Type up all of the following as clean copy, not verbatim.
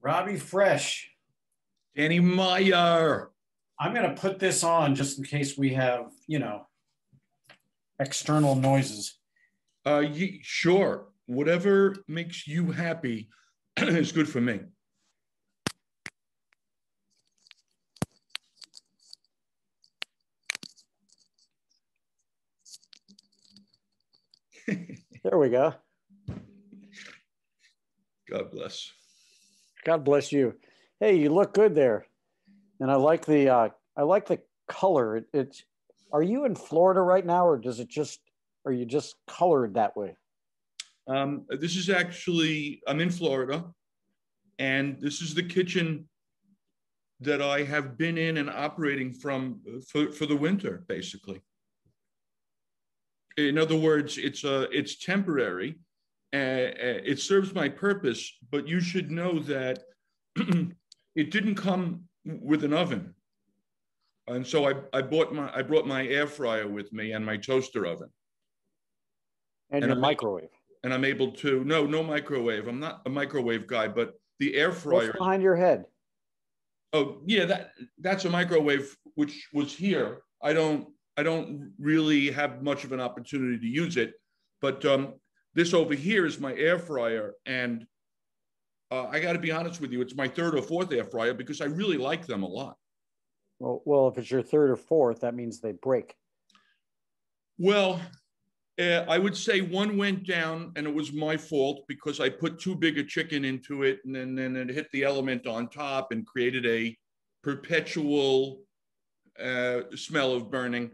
Robbie Fresh. Danny Meyer. I'm going to put this on just in case we have, external noises. Sure. Whatever makes you happy is good for me. There we go. God bless. God bless you. Hey, you look good there, and I like the color. Are you in Florida right now, or are you just colored that way? This is actually, I'm in Florida, and this is the kitchen that I have been in and operating from for the winter, basically. In other words, it's temporary. It serves my purpose, but you should know that it didn't come with an oven. And so I brought my air fryer with me and my toaster oven. And your microwave. And I'm able to, no microwave. I'm not a microwave guy, but the air fryer. What's behind your head? Oh, yeah, that's a microwave, which was here. I don't really have much of an opportunity to use it, but this over here is my air fryer, and I got to be honest with you, it's my third or fourth air fryer because I really like them a lot. Well, if it's your third or fourth, that means they break. Well, I would say one went down, and it was my fault because I put too big a chicken into it, and then it hit the element on top and created a perpetual smell of burning.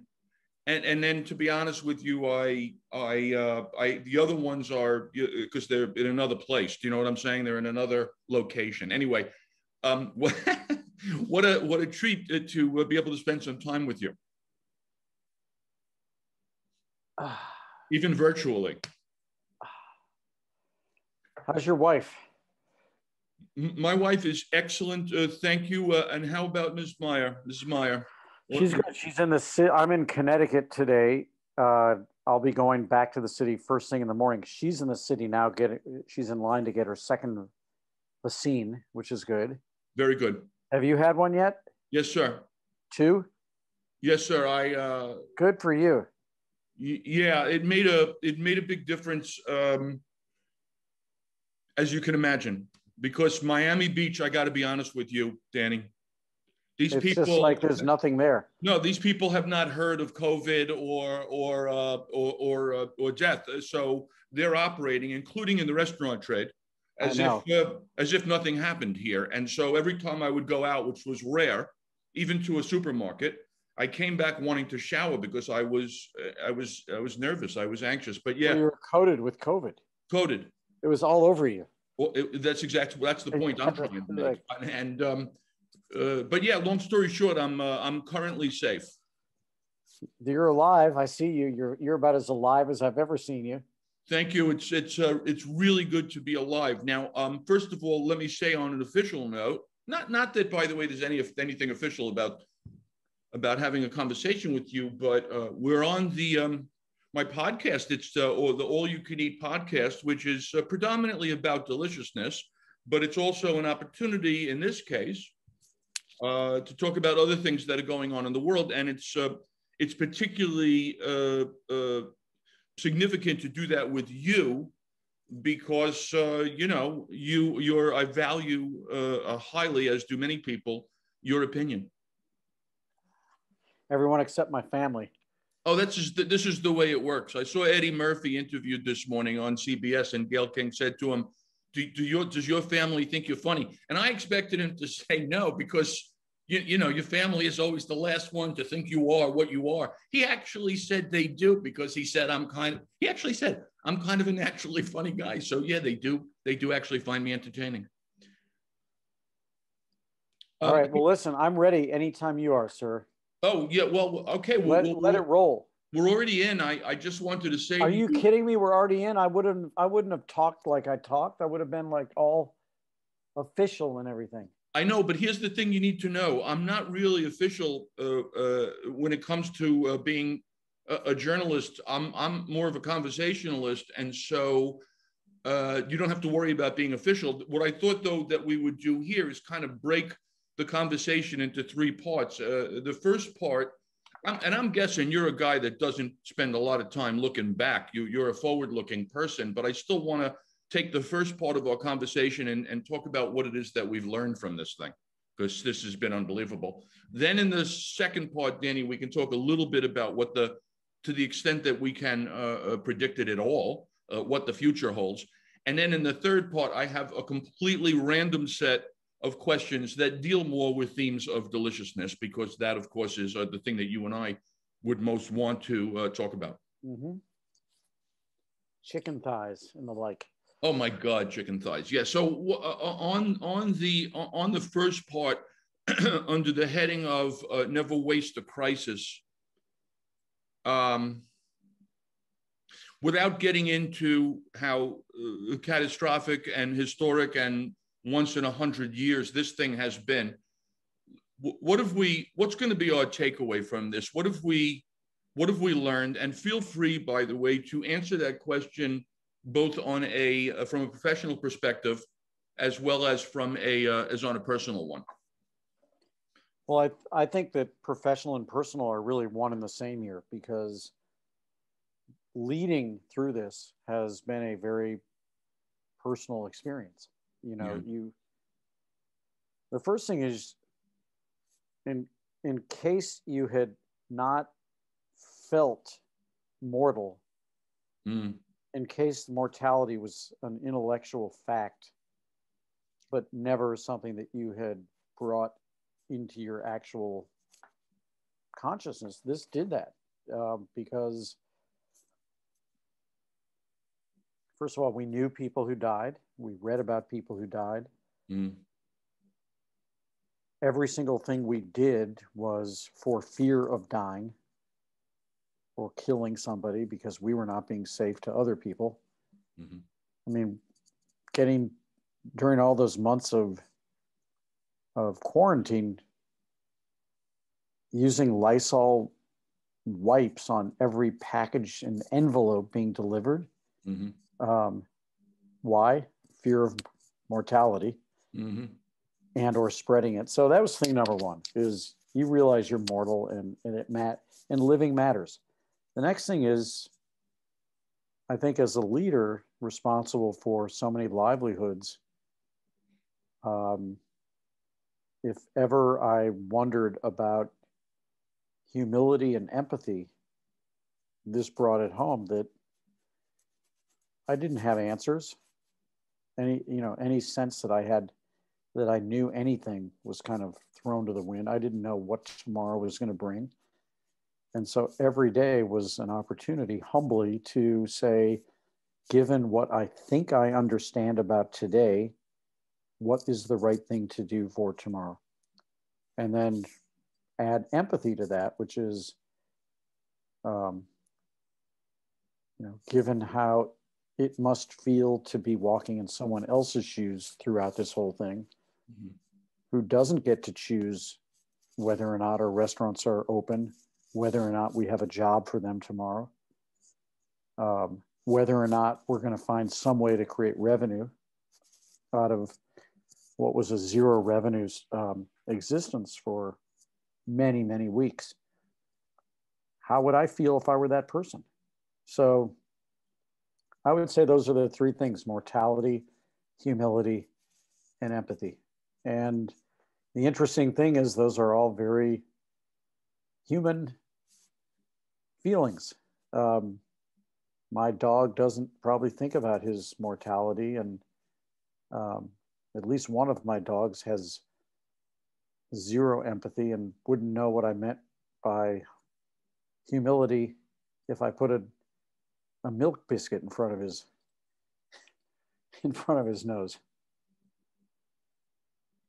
And then, to be honest with you, the other ones are because they're in another place. Do you know what I'm saying? They're in another location. Anyway, what a treat to be able to spend some time with you, even virtually. How's your wife? My wife is excellent. Thank you. And how about Ms. Meyer? Mrs. Meyer. She's good. She's in the city. I'm in Connecticut today. I'll be going back to the city first thing in the morning. She's in the city now. She's in line to get her second vaccine, which is good. Very good. Have you had one yet? Yes, sir. Two? Yes, sir. Good for you. Yeah, it made a big difference, as you can imagine, because Miami Beach. I got to be honest with you, Danny. It's people just like there's nothing there. No, these people have not heard of COVID or death, so they're operating, including in the restaurant trade, as if nothing happened here. And so every time I would go out, which was rare, even to a supermarket, I came back wanting to shower because I was nervous, I was anxious. But yeah, well, you were coated with COVID. Coated. It was all over you. Well, that's the point I'm trying to make. And but yeah, long story short, I'm currently safe. You're alive. I see you. You're about as alive as I've ever seen you. Thank you. It's really good to be alive. Now, first of all, let me say on an official note, not that, by the way, there's anything official about having a conversation with you, but we're on the my podcast. It's the All You Can Eat podcast, which is predominantly about deliciousness, but it's also an opportunity in this case to talk about other things that are going on in the world, and it's particularly significant to do that with you because I value highly, as do many people, your opinion. Everyone except my family. Oh, this is the way it works. I saw Eddie Murphy interviewed this morning on CBS, and Gayle King said to him, does your family think you're funny? And I expected him to say no, because your family is always the last one to think you are what you are. He actually said they do, because he said I'm kind of a naturally funny guy. So yeah, they do actually find me entertaining. All right. Well, listen, I'm ready anytime you are, sir. Oh yeah. Well, okay. Let it roll. We're already in. I just wanted to say. Are you kidding me? We're already in. I wouldn't have talked like I talked. I would have been like all official and everything. I know, but here's the thing you need to know. I'm not really official when it comes to being a journalist. I'm more of a conversationalist, and so you don't have to worry about being official. What I thought, though, that we would do here is kind of break the conversation into three parts. The first part, and I'm guessing you're a guy that doesn't spend a lot of time looking back. You're a forward-looking person, but I still want to take the first part of our conversation and talk about what it is that we've learned from this thing, because this has been unbelievable. Then in the second part, Danny, we can talk a little bit about what to the extent that we can predict it at all, what the future holds. And then in the third part, I have a completely random set of questions that deal more with themes of deliciousness, because that, of course, is the thing that you and I would most want to talk about. Mm-hmm. Chicken thighs and the like. Oh my God, chicken thighs! Yeah. So on the first part, under the heading of never waste a crisis, without getting into how catastrophic and historic and once in 100 years this thing has been, what's going to be our takeaway from this? What have we learned? And feel free, by the way, to answer that question both on from a professional perspective, as well as from as on a personal one. Well, I think that professional and personal are really one and the same here, because leading through this has been a very personal experience. You know, the first thing is, in case you had not felt mortal, in case mortality was an intellectual fact, but never something that you had brought into your actual consciousness, this did that. Because first of all, we knew people who died. We read about people who died. Every single thing we did was for fear of dying or killing somebody, because we were not being safe to other people. I mean, during all those months of quarantine, using Lysol wipes on every package and envelope being delivered. Why? Fear of mortality and or spreading it. So that was thing number one, is you realize you're mortal and living matters. The next thing is, I think as a leader responsible for so many livelihoods, if ever I wondered about humility and empathy, this brought it home that I didn't have answers. Any sense that I had that I knew anything was kind of thrown to the wind. I didn't know what tomorrow was going to bring. And so every day was an opportunity humbly to say, given what I think I understand about today, what is the right thing to do for tomorrow? And then add empathy to that, which is, given how it must feel to be walking in someone else's shoes throughout this whole thing, who doesn't get to choose whether or not our restaurants are open, whether or not we have a job for them tomorrow, whether or not we're going to find some way to create revenue out of what was a zero revenues existence for many, many weeks. How would I feel if I were that person? So I would say those are the three things: mortality, humility, and empathy. And the interesting thing is those are all very human feelings. My dog doesn't probably think about his mortality, and at least one of my dogs has zero empathy and wouldn't know what I meant by humility if I put a milk biscuit in front of his nose.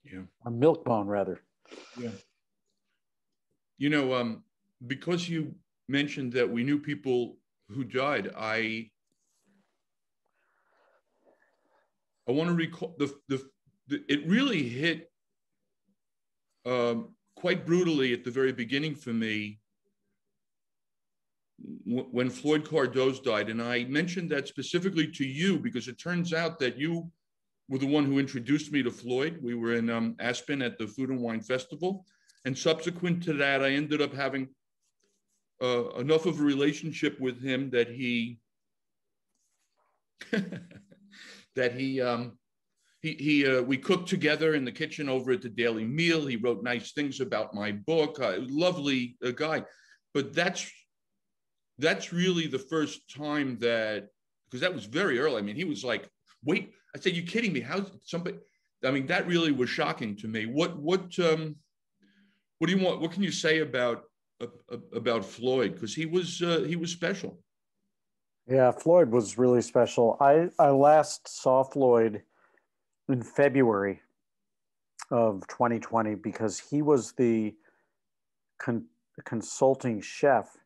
Yeah. A milk bone, rather. Yeah. Because you mentioned that we knew people who died, I want to recall it really hit quite brutally at the very beginning for me when Floyd Cardoz died, and I mentioned that specifically to you because it turns out that you were the one who introduced me to Floyd. We were in Aspen at the Food and Wine Festival, and subsequent to that, I ended up having enough of a relationship with him that he we cooked together in the kitchen over at the Daily Meal. He wrote nice things about my book. Lovely guy, but that's really the first time that, because that was very early. I mean, he was like, "Wait," I said, "You kidding me? How's somebody?" I mean, that really was shocking to me. What do you want? What can you say about Floyd? Because he was special. Yeah, Floyd was really special. I last saw Floyd in February of 2020 because he was the consulting chef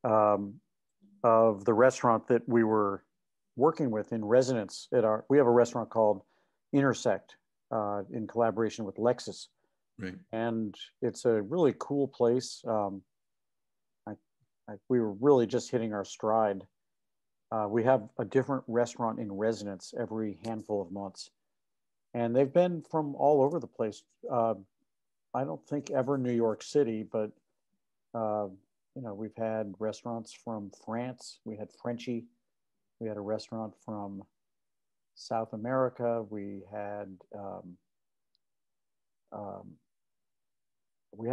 of the restaurant that we were working with in residence at we have a restaurant called Intersect in collaboration with Lexus. Right. And it's a really cool place. We were really just hitting our stride. We have a different restaurant in residence every handful of months. And they've been from all over the place. I don't think ever New York City, but we've had restaurants from France. We had Frenchie. We had a restaurant from South America. We had a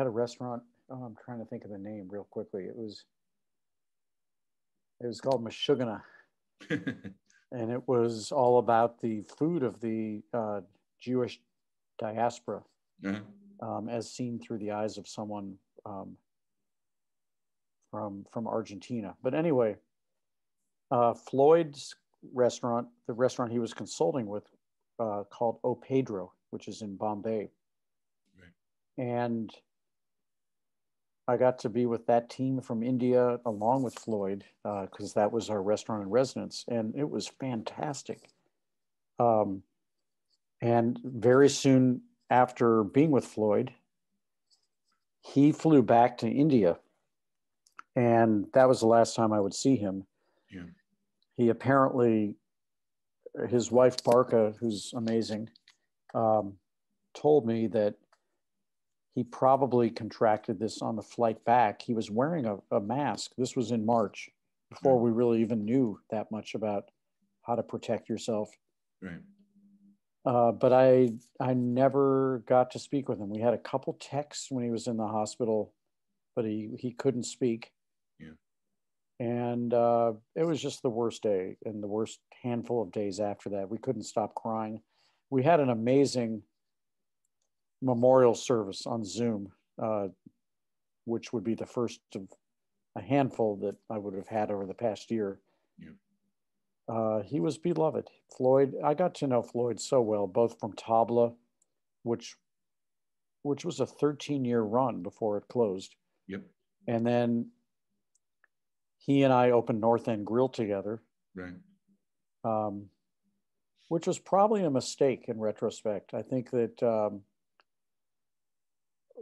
restaurant. Oh, I'm trying to think of the name real quickly. It was called Meshuggah. And it was all about the food of the Jewish diaspora, as seen through the eyes of someone from Argentina. But anyway, Floyd's restaurant, the restaurant he was consulting with, called O Pedro, which is in Bombay. Right. And I got to be with that team from India along with Floyd, because that was our restaurant in residence, and it was fantastic. And very soon after being with Floyd, he flew back to India, and that was the last time I would see him. Yeah. He apparently, his wife Barca, who's amazing, told me that he probably contracted this on the flight back. He was wearing a mask. This was in March, before we really even knew that much about how to protect yourself. Right. But I never got to speak with him. We had a couple texts when he was in the hospital, but he couldn't speak. Yeah. And it was just the worst day, and the worst handful of days after that. We couldn't stop crying. We had an amazing memorial service on Zoom, which would be the first of a handful that I would have had over the past year. Yeah. He was beloved. Floyd, I got to know Floyd so well, both from Tabla, which was a 13-year run before it closed. Yep. And then he and I opened North End Grill together. Right. Which was probably a mistake in retrospect. I think that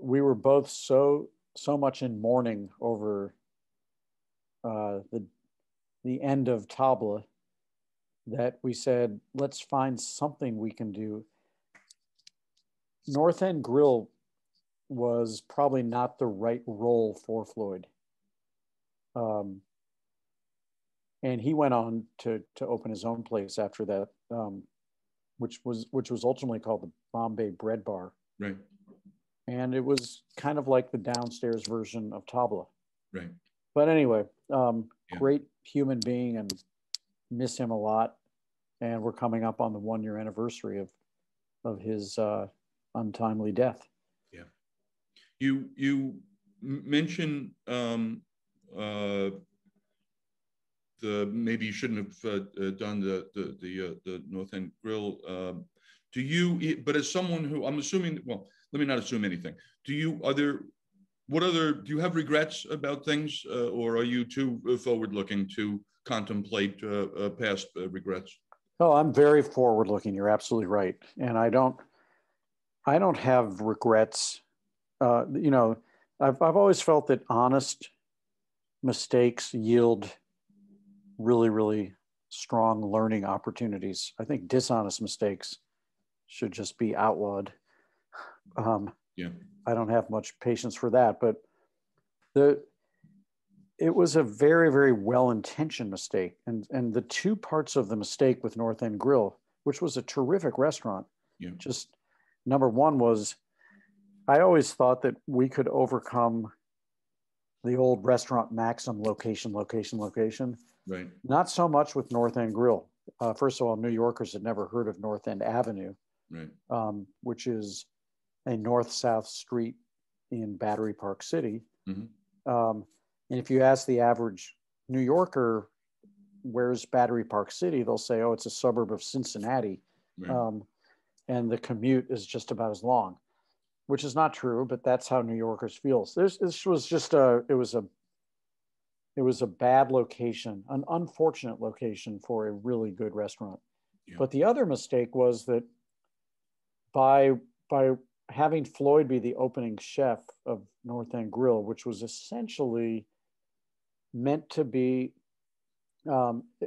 we were both so much in mourning over the end of Tabla that we said, let's find something we can do. North End Grill was probably not the right role for Floyd. And he went on to open his own place after that, which was ultimately called the Bombay Bread Bar. Right. And it was kind of like the downstairs version of Tabla. Right. But anyway, great human being, and miss him a lot. And we're coming up on the 1-year anniversary of his untimely death. Yeah. You mentioned maybe you shouldn't have done the North End Grill. Do you? But as someone who, I'm assuming, well, let me not assume anything. Do you have regrets about things, or are you too forward-looking to contemplate past regrets? Oh, I'm very forward-looking. You're absolutely right, and I don't have regrets. I've always felt that honest mistakes yield really, really strong learning opportunities. I think dishonest mistakes should just be outlawed. Yeah. I don't have much patience for that, but it was a very, very well-intentioned mistake. And the two parts of the mistake with North End Grill, which was a terrific restaurant, Yeah. just number one was, I always thought that we could overcome the old restaurant maxim, location, location, location. Right. Not so much with North End Grill. First of all, New Yorkers had never heard of North End Avenue, Right. which is a north-south street in Battery Park City. Mm-hmm. And if you ask the average New Yorker, where's Battery Park City? They'll say, oh, it's a suburb of Cincinnati. Right. And the commute is just about as long, which is not true, but that's how New Yorkers feel. So this was just it was a bad location, an unfortunate location for a really good restaurant. Yeah. But the other mistake was that by having Floyd be the opening chef of North End Grill, which was essentially meant to be,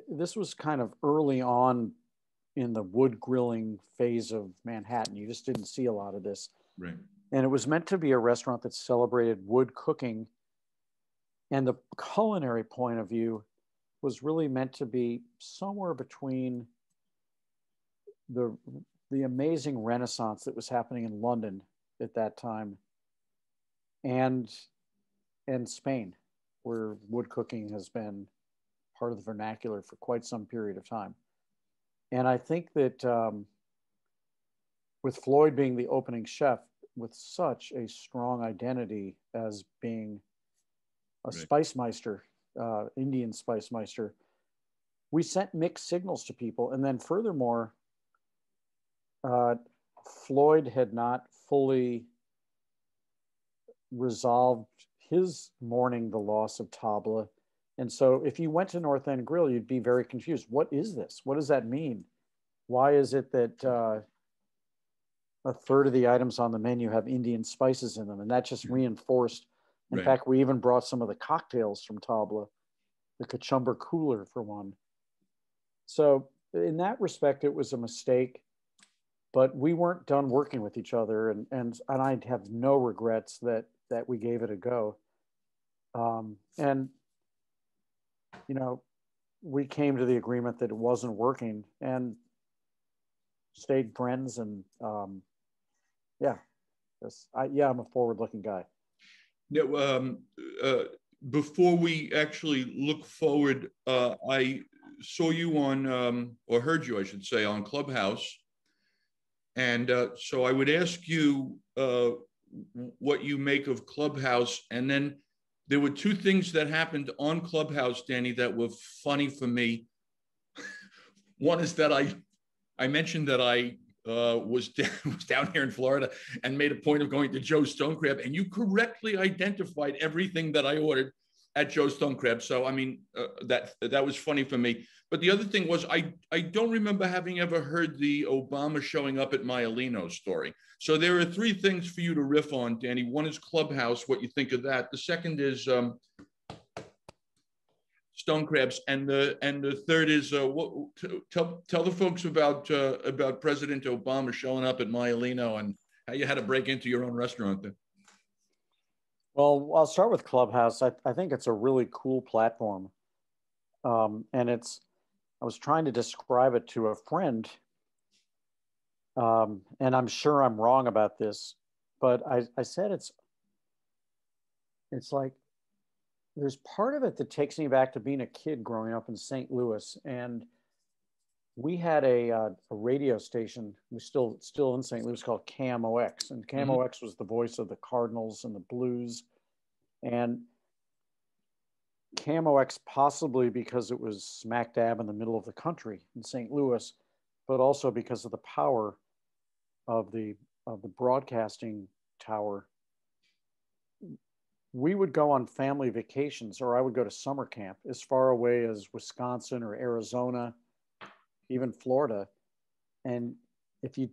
this was kind of early on in the wood grilling phase of Manhattan. You just didn't see a lot of this. Right. And it was meant to be a restaurant that celebrated wood cooking. And the culinary point of view was really meant to be somewhere between the amazing renaissance that was happening in London at that time and Spain, where wood cooking has been part of the vernacular for quite some period of time. And I think that with Floyd being the opening chef with such a strong identity as being a spice meister, Indian spice meister, we sent mixed signals to people. And then furthermore, Floyd had not fully resolved his mourning the loss of Tabla. And so if you went to North End Grill, you'd be very confused. What is this? What does that mean? Why is it that a third of the items on the menu have Indian spices in them? And that just reinforced. In fact, we even brought some of the cocktails from Tabla, the Kachumber Cooler for one. So in that respect, it was a mistake, but we weren't done working with each other. And I have no regrets that we gave it a go. And, you know, we came to the agreement that it wasn't working and stayed friends. And I'm a forward-looking guy. Now, before we actually look forward, I saw you on, or heard you, I should say, on Clubhouse. And so I would ask you what you make of Clubhouse. And then there were two things that happened on Clubhouse, Danny, that were funny for me. One is that I mentioned that I was down here in Florida and made a point of going to Joe's Stone Crab, and you correctly identified everything that I ordered at Joe's Stone Crab. So, I mean, that was funny for me. But the other thing was I don't remember having ever heard the Obama showing up at Maialino story. So there are three things for you to riff on, Danny. One is Clubhouse, what you think of that. The second is Stone Crabs, and the third is tell the folks about President Obama showing up at Maialino and how you had to break into your own restaurant there. Well, I'll start with Clubhouse. I think it's a really cool platform, and I was trying to describe it to a friend, and I'm sure I'm wrong about this, but I said it's like, there's part of it that takes me back to being a kid growing up in St. Louis. And we had a radio station, we still in St. Louis, called KMOX. And KMOX was the voice of the Cardinals and the Blues. And KMOX, possibly because it was smack dab in the middle of the country in St. Louis, but also because of the power of the broadcasting tower. We would go on family vacations, or I would go to summer camp as far away as Wisconsin or Arizona, even Florida. And if you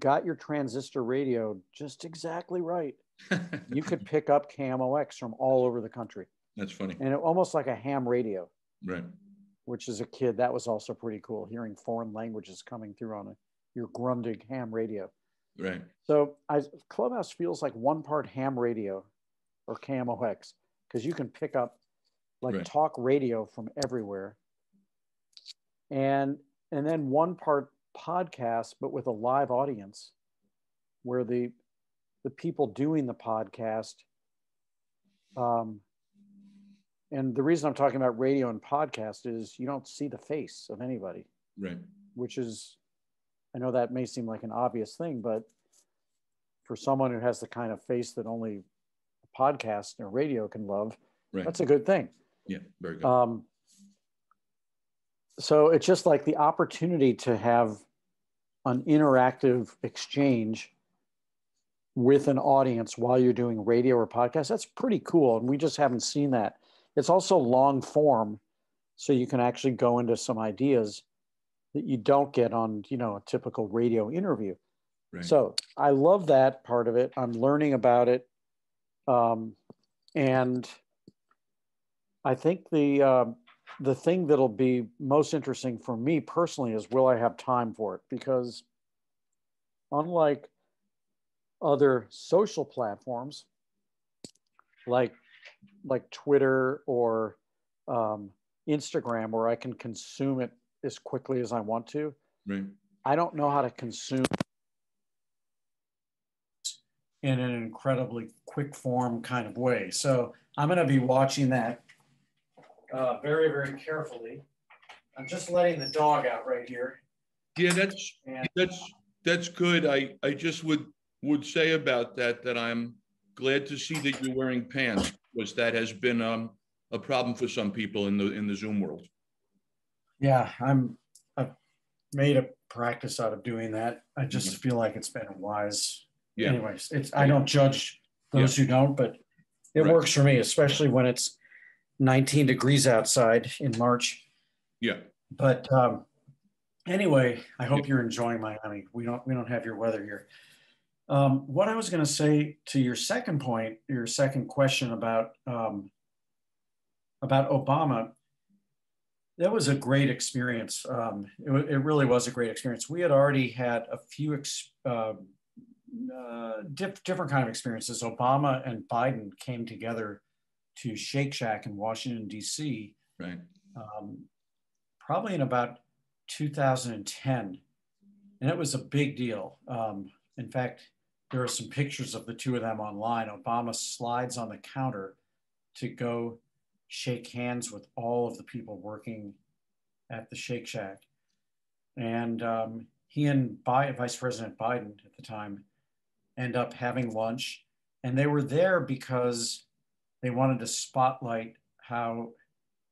got your transistor radio just exactly right, you could pick up KMOX from all over the country. That's funny. and almost like a ham radio, Right. which as a kid, that was also pretty cool, hearing foreign languages coming through on your Grundig ham radio. Right. So Clubhouse feels like one part ham radio or KMOX, because you can pick up like Right. talk radio from everywhere. And then one part podcast, but with a live audience where the people doing the podcast, and the reason I'm talking about radio and podcast is you don't see the face of anybody. Right. Which is, I know that may seem like an obvious thing, but for someone who has the kind of face that only a podcast or radio can love, Right. that's a good thing. Yeah, very good. So it's just like the opportunity to have an interactive exchange with an audience while you're doing radio or podcast. That's pretty cool. And we just haven't seen that. It's also long form, so you can actually go into some ideas that you don't get on, a typical radio interview. Right. So I love that part of it. I'm learning about it. And I think the thing that'll be most interesting for me personally is, will I have time for it? Because unlike other social platforms like Twitter or Instagram, where I can consume it as quickly as I want to, Right. I don't know how to consume in an incredibly quick form kind of way. So I'm going to be watching that very, very carefully. I'm just letting the dog out right here. Yeah, that's good. I just would say about that I'm glad to see that you're wearing pants, because that has been a problem for some people in the Zoom world. Yeah, I've made a practice out of doing that. I just feel like it's been wise. Yeah. Anyways, I don't judge those who don't, but it works for me, especially when it's 19 degrees outside in March. Yeah. But anyway, I hope you're enjoying Miami. We don't have your weather here. What I was going to say to your second point, your second question about Obama, that was a great experience. It really was a great experience. We had already had a few different kind of experiences. Obama and Biden came together to Shake Shack in Washington, D.C. Right. Probably in about 2010. And it was a big deal. In fact, there are some pictures of the two of them online. Obama slides on the counter to go shake hands with all of the people working at the Shake Shack. And he and Vice President Biden at the time end up having lunch. And they were there because they wanted to spotlight how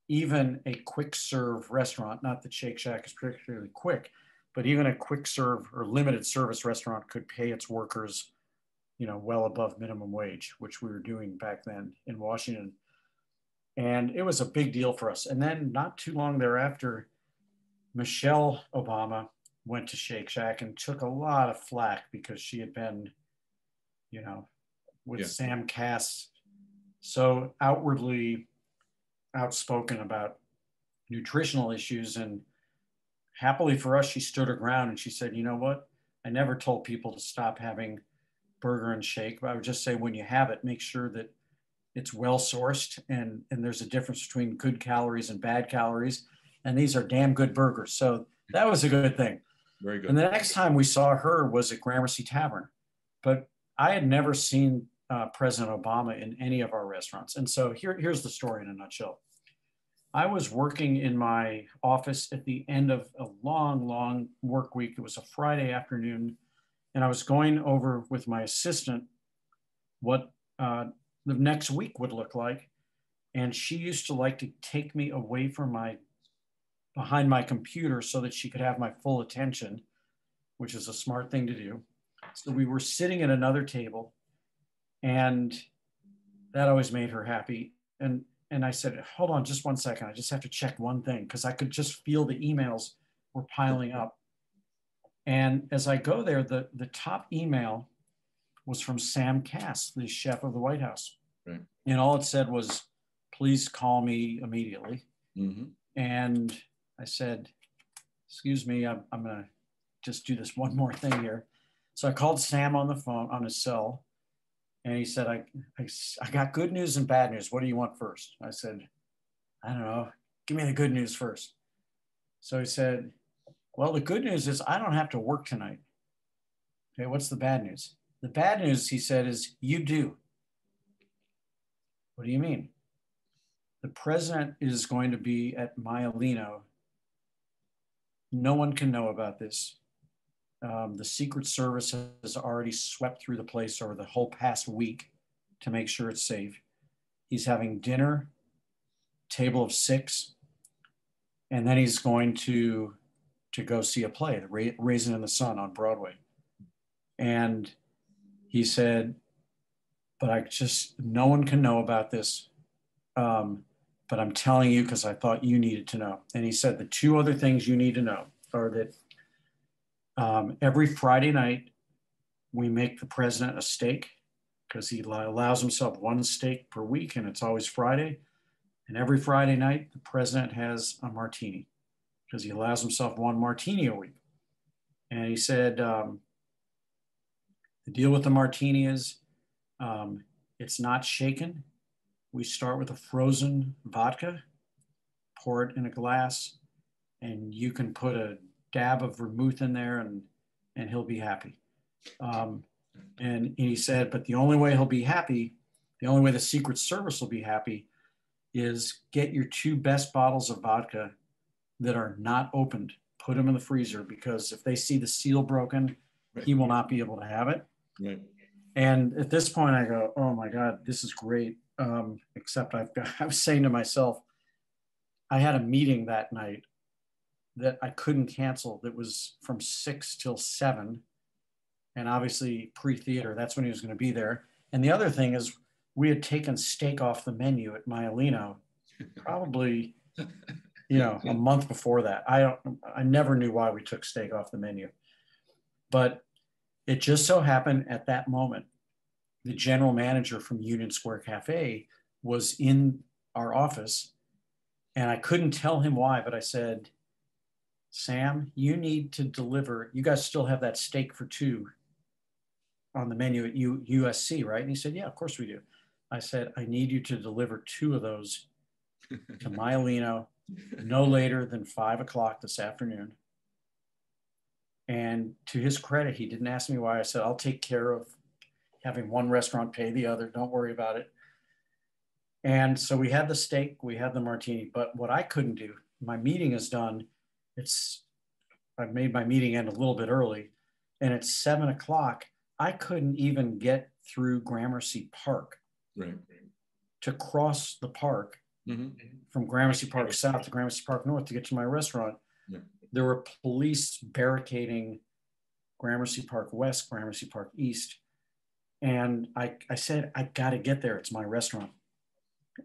even a quick serve restaurant, not that Shake Shack is particularly quick, but even a quick serve or limited service restaurant could pay its workers, well above minimum wage, which we were doing back then in Washington. And it was a big deal for us. And then not too long thereafter, Michelle Obama went to Shake Shack and took a lot of flack because she had been, with Sam Cass, so outwardly outspoken about nutritional issues. And happily for us, she stood her ground and she said, you know what? I never told people to stop having burger and shake, but I would just say, when you have it, make sure that it's well sourced, and there's a difference between good calories and bad calories. And these are damn good burgers. So that was a good thing. Very good. And the next time we saw her was at Gramercy Tavern, but I had never seen President Obama in any of our restaurants. And so here's the story in a nutshell. I was working in my office at the end of a long, long work week. It was a Friday afternoon, and I was going over with my assistant what the next week would look like. And she used to like to take me away from behind my computer so that she could have my full attention, which is a smart thing to do. So we were sitting at another table, and that always made her happy. And I said, hold on just one second. I just have to check one thing, because I could just feel the emails were piling up. And as I go there, the top email was from Sam Cass, the chef of the White House. Right. And all it said was, please call me immediately. Mm-hmm. And I said, excuse me, I'm going to just do this one more thing here. So I called Sam on the phone, on his cell, and he said, I got good news and bad news. What do you want first? I said, I don't know. Give me the good news first. So he said, well, the good news is I don't have to work tonight. Okay, what's the bad news? The bad news, he said, is you do. What do you mean? The president is going to be at Maialino. No one can know about this. The Secret Service has already swept through the place over the whole past week to make sure it's safe. He's having dinner, table of 6, and then he's going to go see a play, Raisin in the Sun on Broadway. And he said, but no one can know about this. But I'm telling you because I thought you needed to know. And he said, the 2 other things you need to know are that every Friday night, we make the president a steak because he allows himself 1 steak per week, and it's always Friday. And every Friday night, the president has a martini because he allows himself 1 martini a week. And he said, the deal with the martini is it's not shaken. We start with a frozen vodka, pour it in a glass, and you can put a dab of vermouth in there and he'll be happy. And he said, but the only way he'll be happy, the only way the Secret Service will be happy is get your 2 best bottles of vodka that are not opened, put them in the freezer, because if they see the seal broken, he will not be able to have it. Right. And at this point I go, oh my God, this is great. Except I was saying to myself, I had a meeting that night that I couldn't cancel that was from 6 till 7. And obviously pre-theater, that's when he was going to be there. And the other thing is we had taken steak off the menu at Maialino probably, a month before that. I never knew why we took steak off the menu. But it just so happened at that moment, the general manager from Union Square Cafe was in our office, and I couldn't tell him why, but I said, Sam, you need to deliver, you guys still have that steak for 2 on the menu at USC, right? And he said, yeah, of course we do. I said, I need you to deliver 2 of those to Maialino no later than 5 o'clock this afternoon. And to his credit, he didn't ask me why. I said, I'll take care of having one restaurant pay the other. Don't worry about it. And so we had the steak, we had the martini, but what I couldn't do, my meeting is done. I've made my meeting end a little bit early, and it's 7 o'clock. I couldn't even get through Gramercy Park to cross the park from Gramercy Park South to Gramercy Park North to get to my restaurant. Yeah. There were police barricading Gramercy Park West, Gramercy Park East. And I said, I got to get there. It's my restaurant.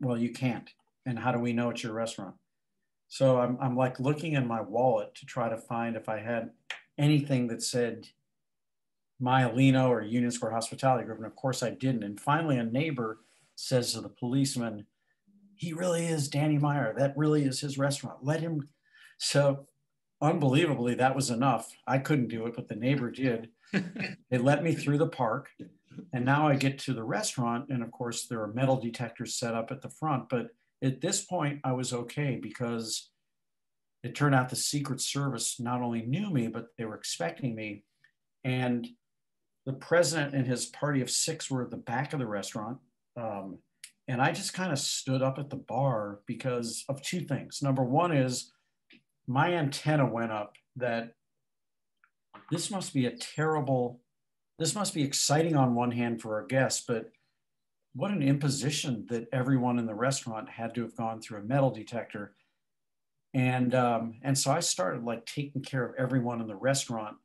Well, you can't. And how do we know it's your restaurant? So I'm like looking in my wallet to try to find if I had anything that said Maialino or Union Square Hospitality Group. And of course I didn't. And finally a neighbor says to the policeman, he really is Danny Meyer. That really is his restaurant. Let him. So unbelievably, that was enough. I couldn't do it, but the neighbor did. They let me through the park. And now I get to the restaurant. And of course, there are metal detectors set up at the front. But at this point, I was okay because it turned out the Secret Service not only knew me, but they were expecting me. And the president and his party of 6 were at the back of the restaurant. And I just kind of stood up at the bar because of 2 things. Number one is my antenna went up that this must be exciting on one hand for our guests, but what an imposition that everyone in the restaurant had to have gone through a metal detector. And so I started like taking care of everyone in the restaurant.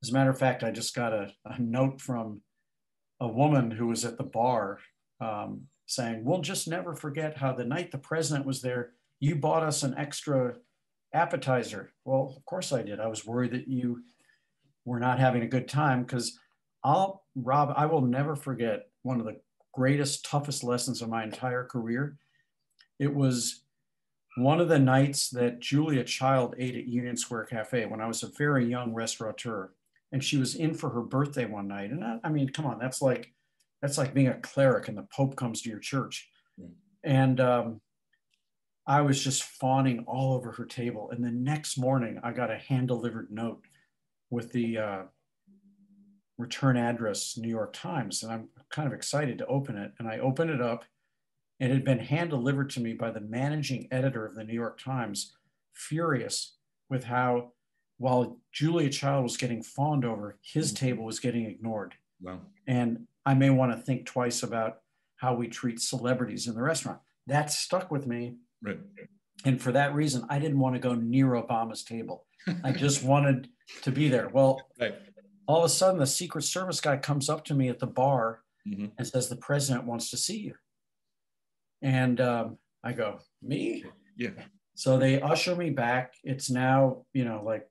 As a matter of fact, I just got a note from a woman who was at the bar saying, we'll just never forget how the night the president was there, you bought us an extra appetizer. Well, of course I did. I was worried that you were not having a good time because Rob, I will never forget one of the greatest, toughest lessons of my entire career. It was one of the nights that Julia Child ate at Union Square Cafe when I was a very young restaurateur, and she was in for her birthday one night. And I mean, come on, that's like being a cleric and the Pope comes to your church. And I was just fawning all over her table. And the next morning, I got a hand-delivered note with the return address, New York Times, and I'm kind of excited to open it. And I opened it up, and it had been hand-delivered to me by the managing editor of the New York Times, furious with how, while Julia Child was getting fawned over, his table was getting ignored. Wow. And I may want to think twice about how we treat celebrities in the restaurant. That stuck with me. Right. And for that reason, I didn't want to go near Obama's table. I just wanted to be there. Well, right. All of a sudden, the Secret Service guy comes up to me at the bar Mm-hmm. and says, the president wants to see you. And I go, me? Yeah. So they usher me back. It's now, like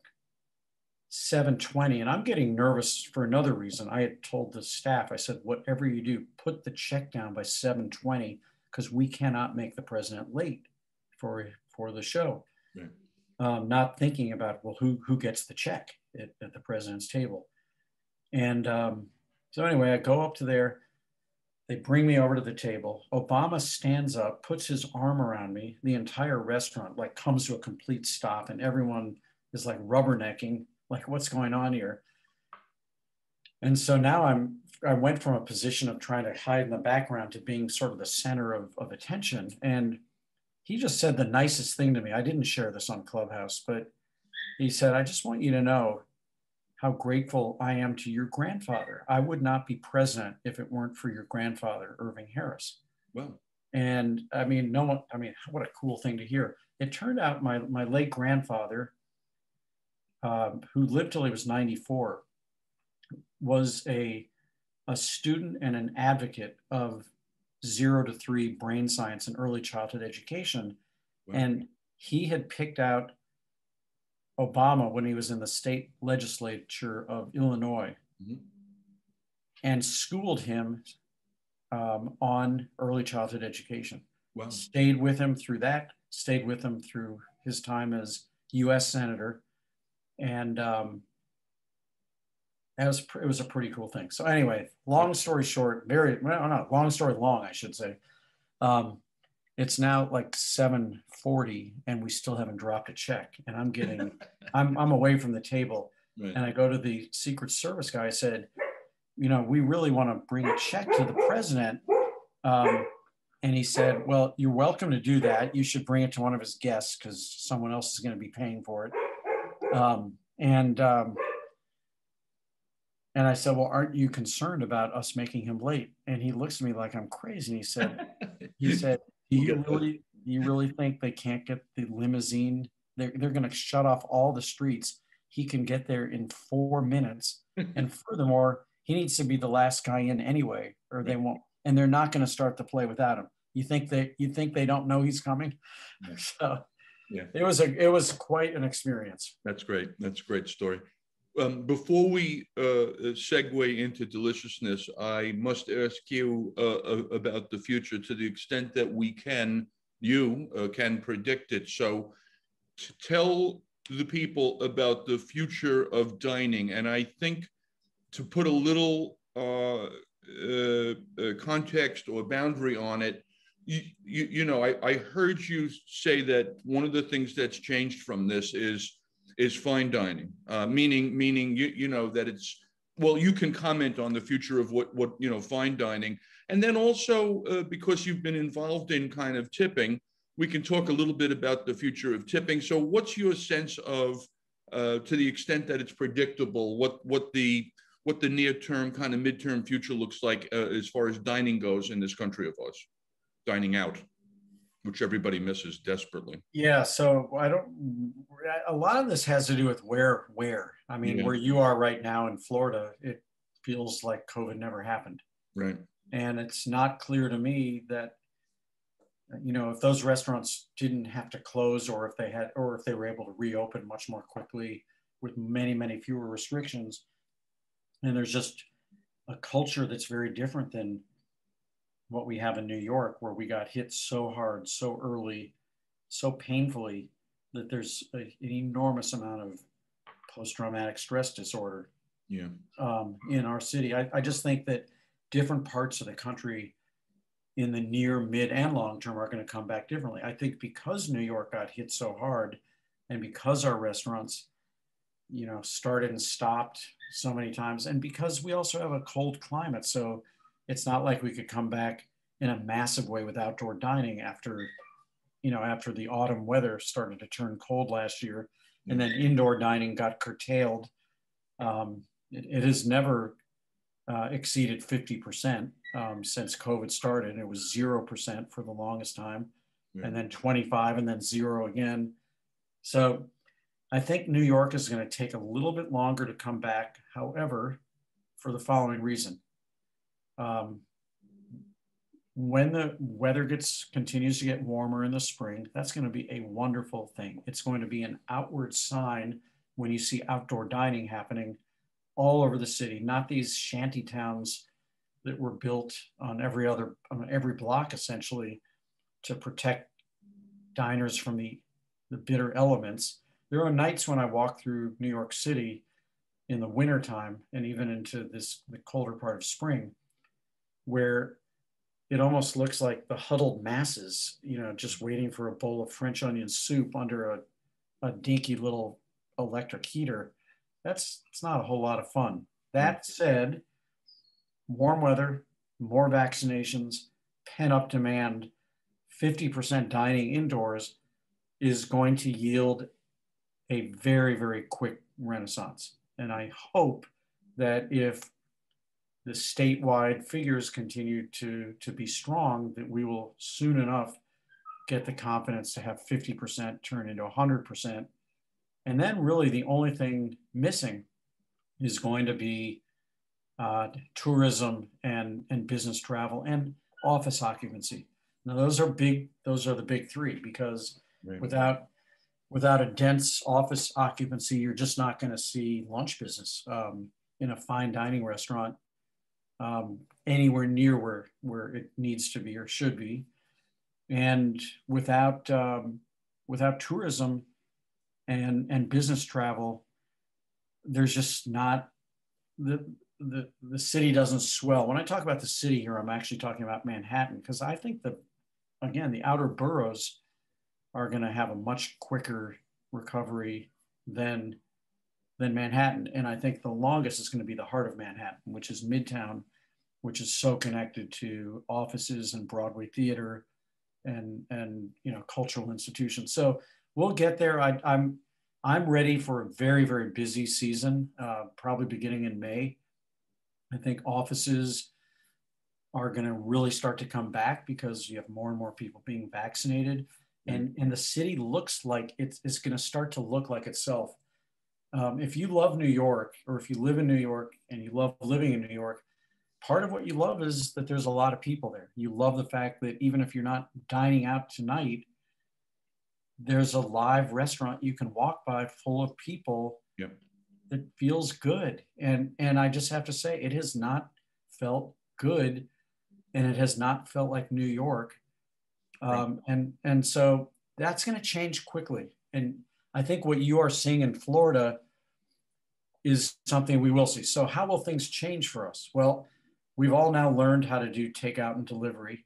7:20, and I'm getting nervous for another reason. I had told the staff, I said, whatever you do, put the check down by 7:20 because we cannot make the president late for the show. Right. Not thinking about, well, who gets the check at the president's table. And so anyway, I go up to there. They bring me over to the table. Obama stands up, puts his arm around me. The entire restaurant like comes to a complete stop, and everyone is like rubbernecking, like what's going on here? And so now I went from a position of trying to hide in the background to being sort of the center of attention. And he just said the nicest thing to me. I didn't share this on Clubhouse, but he said, I just want you to know how grateful I am to your grandfather. I would not be president if it weren't for your grandfather, Irving Harris. Wow. And what a cool thing to hear. It turned out my late grandfather, who lived till he was 94, was a student and an advocate of 0 to 3 brain science and early childhood education. Wow. And he had picked out Obama when he was in the state legislature of Illinois, mm-hmm. and schooled him on early childhood education. Wow. Stayed with him through that, stayed with him through his time as US Senator. And it was a pretty cool thing. So anyway, long story short, long story long, I should say. It's now like 7:40 and we still haven't dropped a check. And I'm away from the table. Right. And I go to the Secret Service guy. I said, we really want to bring a check to the president. And he said, well, you're welcome to do that. You should bring it to one of his guests because someone else is going to be paying for it. And I said, well, aren't you concerned about us making him late? And he looks at me like I'm crazy. And he said, do you really think they can't get the limousine? They're going to shut off all the streets. He can get there in 4 minutes. And furthermore, he needs to be the last guy in anyway, or they won't. And they're not going to start the play without him. You think they don't know he's coming? Yeah. So yeah, it was quite an experience. That's great. That's a great story. Before we segue into deliciousness, I must ask you about the future to the extent that you can predict it. So tell the people about the future of dining. And I think to put a little context or boundary on it, I heard you say that one of the things that's changed from this is fine dining, meaning that it's, well, you can comment on the future of what fine dining, and then also because you've been involved in kind of tipping, we can talk a little bit about the future of tipping. So what's your sense of, to the extent that it's predictable, what the near term kind of midterm future looks like as far as dining goes in this country of ours, dining out, which everybody misses desperately. Yeah, so a lot of this has to do with where. I mean, yeah. Where you are right now in Florida, it feels like COVID never happened. Right. And it's not clear to me that, if those restaurants didn't have to close, or if they were able to reopen much more quickly with many, many fewer restrictions. And there's just a culture that's very different than what we have in New York, where we got hit so hard, so early, so painfully, that there's an enormous amount of post-traumatic stress disorder in our city. I just think that different parts of the country in the near, mid, and long term are going to come back differently. I think because New York got hit so hard, and because our restaurants, you know, started and stopped so many times, and because we also have a cold climate, so it's not like we could come back in a massive way with outdoor dining after, you know, after the autumn weather started to turn cold last year, and then indoor dining got curtailed. It has never exceeded 50% since COVID started. It was 0% for the longest time, and then 25, and then 0 again. So I think New York is going to take a little bit longer to come back. However, for the following reason. When the weather continues to get warmer in the spring, that's going to be a wonderful thing. It's going to be an outward sign when you see outdoor dining happening all over the city, not these shanty towns that were built on every block essentially to protect diners from the bitter elements. There are nights when I walk through New York City in the wintertime and even into the colder part of spring, where it almost looks like the huddled masses, you know, just waiting for a bowl of French onion soup under a dinky little electric heater. It's not a whole lot of fun. That said, warm weather, more vaccinations, pent-up demand, 50% dining indoors is going to yield a very, very quick renaissance. And I hope that if the statewide figures continue to be strong, that we will soon enough get the confidence to have 50% turn into 100%. And then really the only thing missing is going to be tourism and business travel and office occupancy. Now those are the big three, because without a dense office occupancy, you're just not going to see lunch business in a fine dining restaurant anywhere near where it needs to be or should be. And without tourism and business travel, there's just not the city doesn't swell. When I talk about the city here, I'm actually talking about Manhattan, because I think again, the outer boroughs are going to have a much quicker recovery than Manhattan. And I think the longest is going to be the heart of Manhattan, which is Midtown, which is so connected to offices and Broadway theater and you know, cultural institutions. So we'll get there. I'm ready for a very, very busy season, probably beginning in May. I think offices are going to really start to come back because you have more and more people being vaccinated. And the city looks like it's going to start to look like itself. If you love New York, or if you live in New York and you love living in New York, part of what you love is that there's a lot of people there. You love the fact that even if you're not dining out tonight, there's a live restaurant you can walk by full of people that feels good. And I just have to say, it has not felt good, and it has not felt like New York. And so that's going to change quickly. And I think what you are seeing in Florida is something we will see. So how will things change for us? Well, we've all now learned how to do takeout and delivery.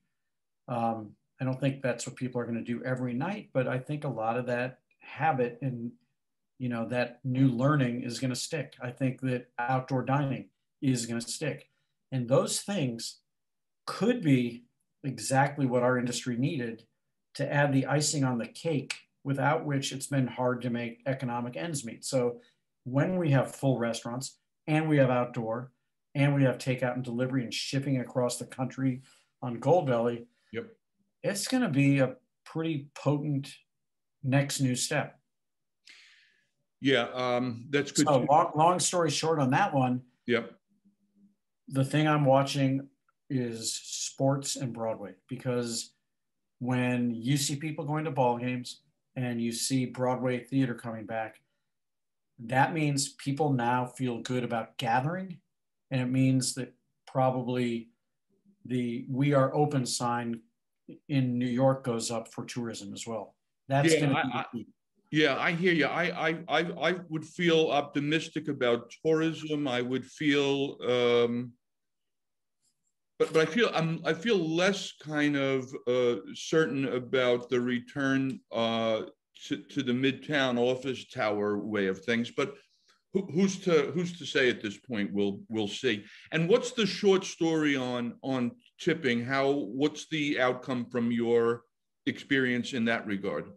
I don't think that's what people are going to do every night, but I think a lot of that habit and, you know, that new learning is going to stick. I think that outdoor dining is going to stick. And those things could be exactly what our industry needed to add the icing on the cake, without which it's been hard to make economic ends meet. So when we have full restaurants and we have outdoor and we have takeout and delivery and shipping across the country on Goldbelly, it's going to be a pretty potent next new step. That's good. So long story short on that one, the thing I'm watching is sports and Broadway, because when you see people going to ball games and you see Broadway theater coming back, that means people now feel good about gathering. And it means that probably the "We are open" sign in New York goes up for tourism as well. That's going to be the key. Yeah, I hear you. I would feel optimistic about tourism. I would feel, but I feel less kind of certain about the return to the Midtown office tower way of things. But who's to say at this point? We'll see. And what's the short story on tipping? What's the outcome from your experience in that regard?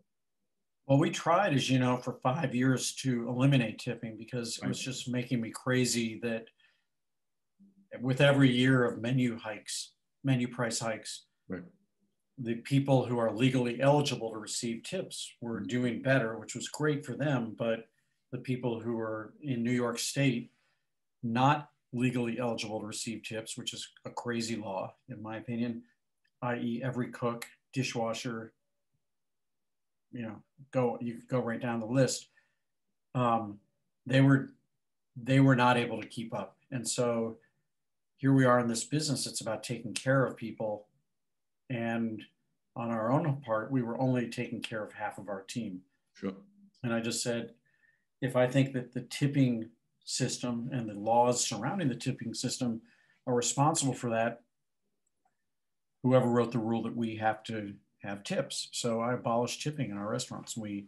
Well, we tried, as you know, for 5 years to eliminate tipping because it was just making me crazy that with every year of menu price hikes, right, the people who are legally eligible to receive tips were doing better, which was great for them. But the people who are in New York State, not legally eligible to receive tips, which is a crazy law, in my opinion, i.e. every cook, dishwasher, you could go right down the list. They were not able to keep up. And so here we are in this business. It's about taking care of people. And on our own part, we were only taking care of half of our team. Sure. And I just said, if I think that the tipping system and the laws surrounding the tipping system are responsible for that, whoever wrote the rule that we have to have tips. So I abolished tipping in our restaurants. We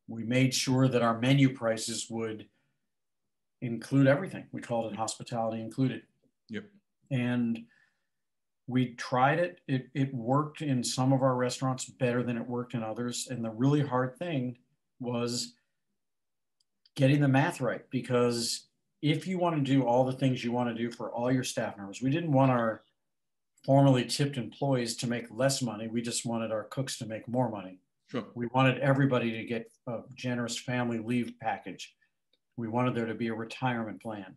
made sure that our menu prices would include everything. We called it hospitality included. Yep. And we tried it. It worked in some of our restaurants better than it worked in others. And the really hard thing was getting the math right, because if you want to do all the things you want to do for all your staff members, we didn't want our formerly tipped employees to make less money. We just wanted our cooks to make more money. Sure. We wanted everybody to get a generous family leave package. We wanted there to be a retirement plan.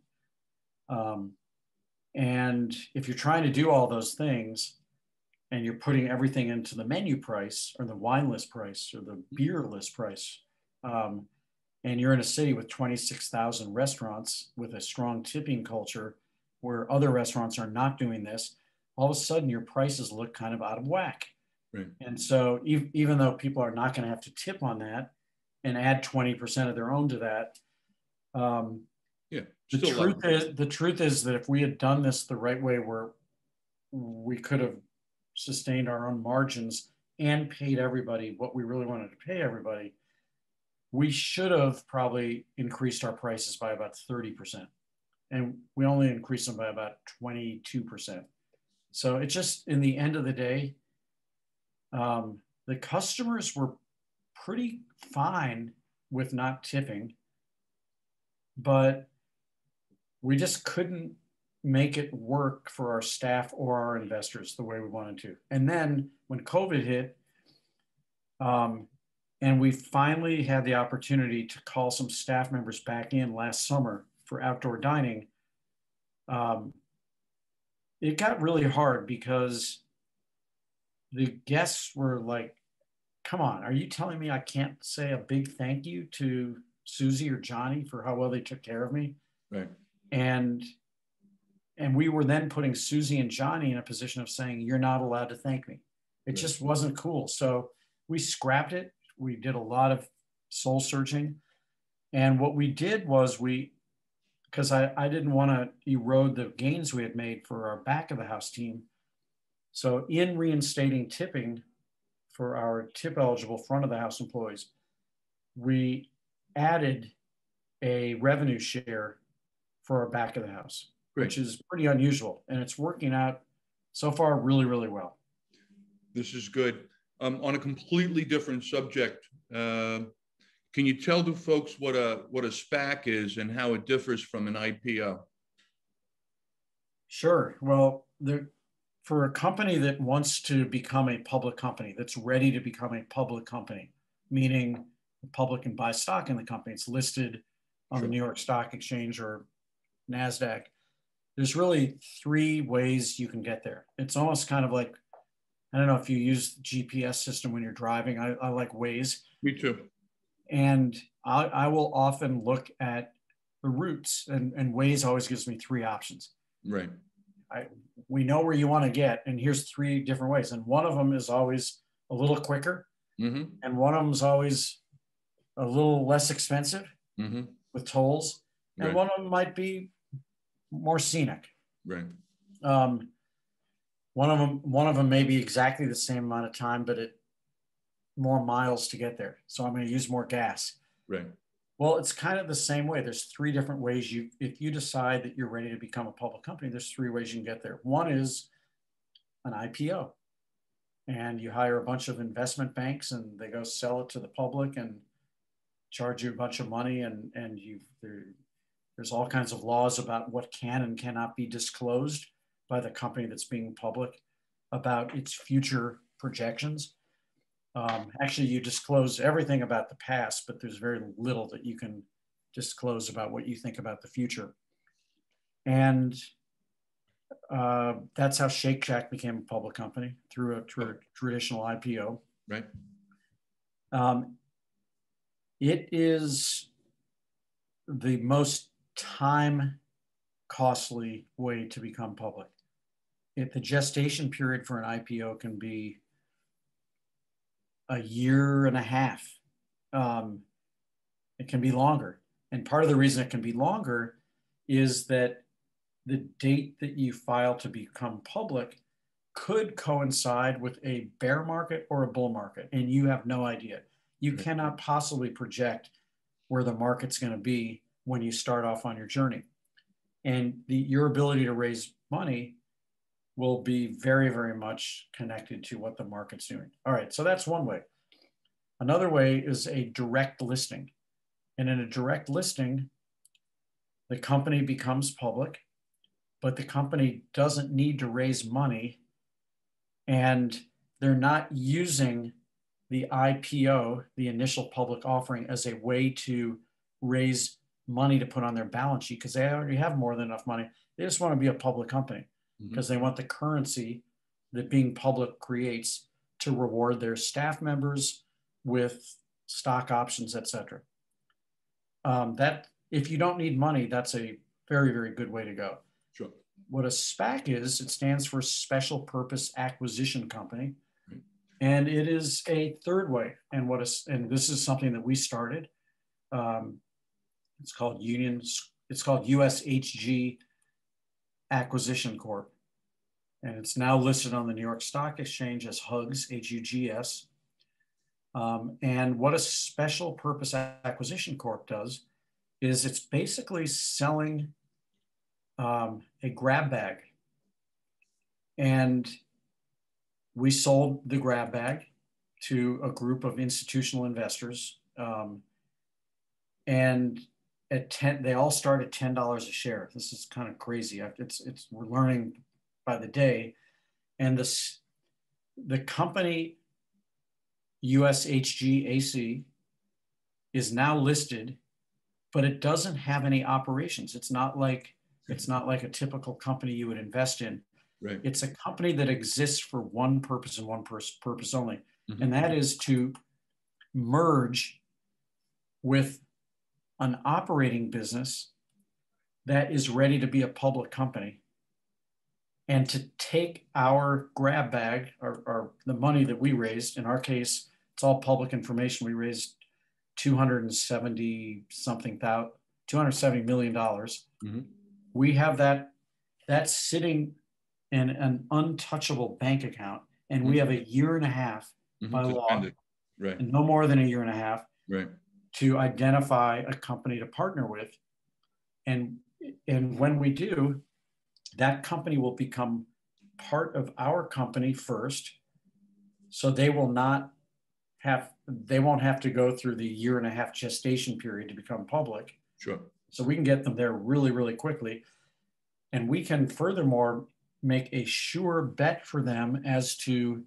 And if you're trying to do all those things and you're putting everything into the menu price or the wine list price or the beer list price, and you're in a city with 26,000 restaurants with a strong tipping culture where other restaurants are not doing this, all of a sudden your prices look kind of out of whack. Right. And so even though people are not going to have to tip on that and add 20% of their own to that, the truth is that if we had done this the right way, where we could have sustained our own margins and paid everybody what we really wanted to pay everybody, we should have probably increased our prices by about 30%. And we only increased them by about 22%. So it just, in the end of the day, the customers were pretty fine with not tipping, but we just couldn't make it work for our staff or our investors the way we wanted to. And then when COVID hit, and we finally had the opportunity to call some staff members back in last summer for outdoor dining, it got really hard because the guests were like, come on, are you telling me I can't say a big thank you to Susie or Johnny for how well they took care of me? Right. And we were then putting Susie and Johnny in a position of saying, you're not allowed to thank me. It just wasn't cool. So we scrapped it. We did a lot of soul searching. And what we did was because I didn't want to erode the gains we had made for our back of the house team. So in reinstating tipping for our tip eligible front of the house employees, we added a revenue share for our back of the house, which is pretty unusual. And it's working out so far really, really well. This is good. On a completely different subject, can you tell the folks what a SPAC is and how it differs from an IPO? Sure. Well, for a company that wants to become a public company, that's ready to become a public company, meaning the public can buy stock in the company, it's listed on the New York Stock Exchange or NASDAQ, there's really 3 ways you can get there. It's almost kind of like, I don't know if you use the GPS system when you're driving. I like Waze. Me too. And I will often look at the routes, and Waze always gives me 3 options. Right. we know where you want to get, and here's 3 different ways. And one of them is always a little quicker, and one of them is always a little less expensive with tolls, and one of them might be more scenic. Right. One of them may be exactly the same amount of time, but more miles to get there. So I'm going to use more gas. Right. Well, it's kind of the same way. There's 3 different ways if you decide that you're ready to become a public company, there's 3 ways you can get there. One is an IPO, and you hire a bunch of investment banks and they go sell it to the public and charge you a bunch of money. And there's all kinds of laws about what can and cannot be disclosed by the company that's being public about its future projections. Actually, you disclose everything about the past, but there's very little that you can disclose about what you think about the future. And that's how Shake Shack became a public company, through a traditional IPO. Right. It is the most time costly way to become public. The gestation period for an IPO can be a year and a half. It can be longer. And part of the reason it can be longer is that the date that you file to become public could coincide with a bear market or a bull market, and you have no idea. You cannot possibly project where the market's going to be when you start off on your journey. And your ability to raise money will be very, very much connected to what the market's doing. All right, so that's one way. Another way is a direct listing. And in a direct listing, the company becomes public, but the company doesn't need to raise money, and they're not using the IPO, the initial public offering, as a way to raise money to put on their balance sheet, because they already have more than enough money. They just want to be a public company because they want the currency that being public creates to reward their staff members with stock options, et cetera. That, if you don't need money, that's a very, very good way to go. Sure. What a SPAC is, it stands for Special Purpose Acquisition Company. And it is a third way. And this is something that we started. It's called USHG Acquisition Corp. And it's now listed on the New York Stock Exchange as HUGS, H-U-G-S. And what a Special Purpose Acquisition Corp does is it's basically selling a grab bag. And we sold the grab bag to a group of institutional investors. And they all start at $10 a share. This is kind of crazy. We're learning by the day. And the company USHGAC is now listed, but it doesn't have any operations. It's not like a typical company you would invest in. Right. It's a company that exists for one purpose and one purpose only. And that is to merge with an operating business that is ready to be a public company, and to take our grab bag, or the money that we raised. In our case, it's all public information. We raised $270 million. We have that's sitting in an untouchable bank account, and we have a year and a half by law, right, and no more than a year and a half, right, to identify a company to partner with. And when we do, that company will become part of our company first. So they won't have to go through the year and a half gestation period to become public. Sure. So we can get them there really, really quickly. And we can furthermore make a sure bet for them as to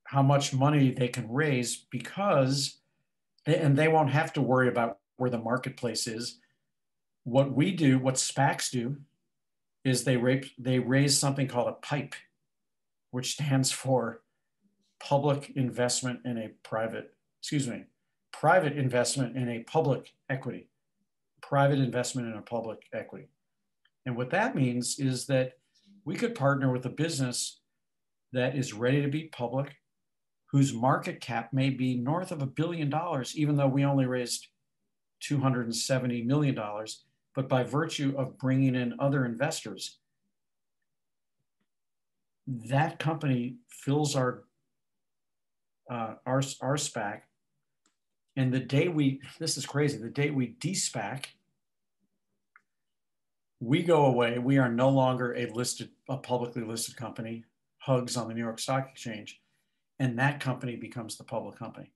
how much money they can raise, because they won't have to worry about where the marketplace is. What we do, what SPACs do, is they raise something called a PIPE, which stands for private investment in a public equity. Private investment in a public equity. And what that means is that we could partner with a business that is ready to be public, whose market cap may be north of $1 billion, even though we only raised $270 million. But by virtue of bringing in other investors, that company fills our SPAC. And the day this is crazy, the day we de-SPAC, we go away. We are no longer a publicly listed company, hugs on the New York Stock Exchange, and that company becomes the public company.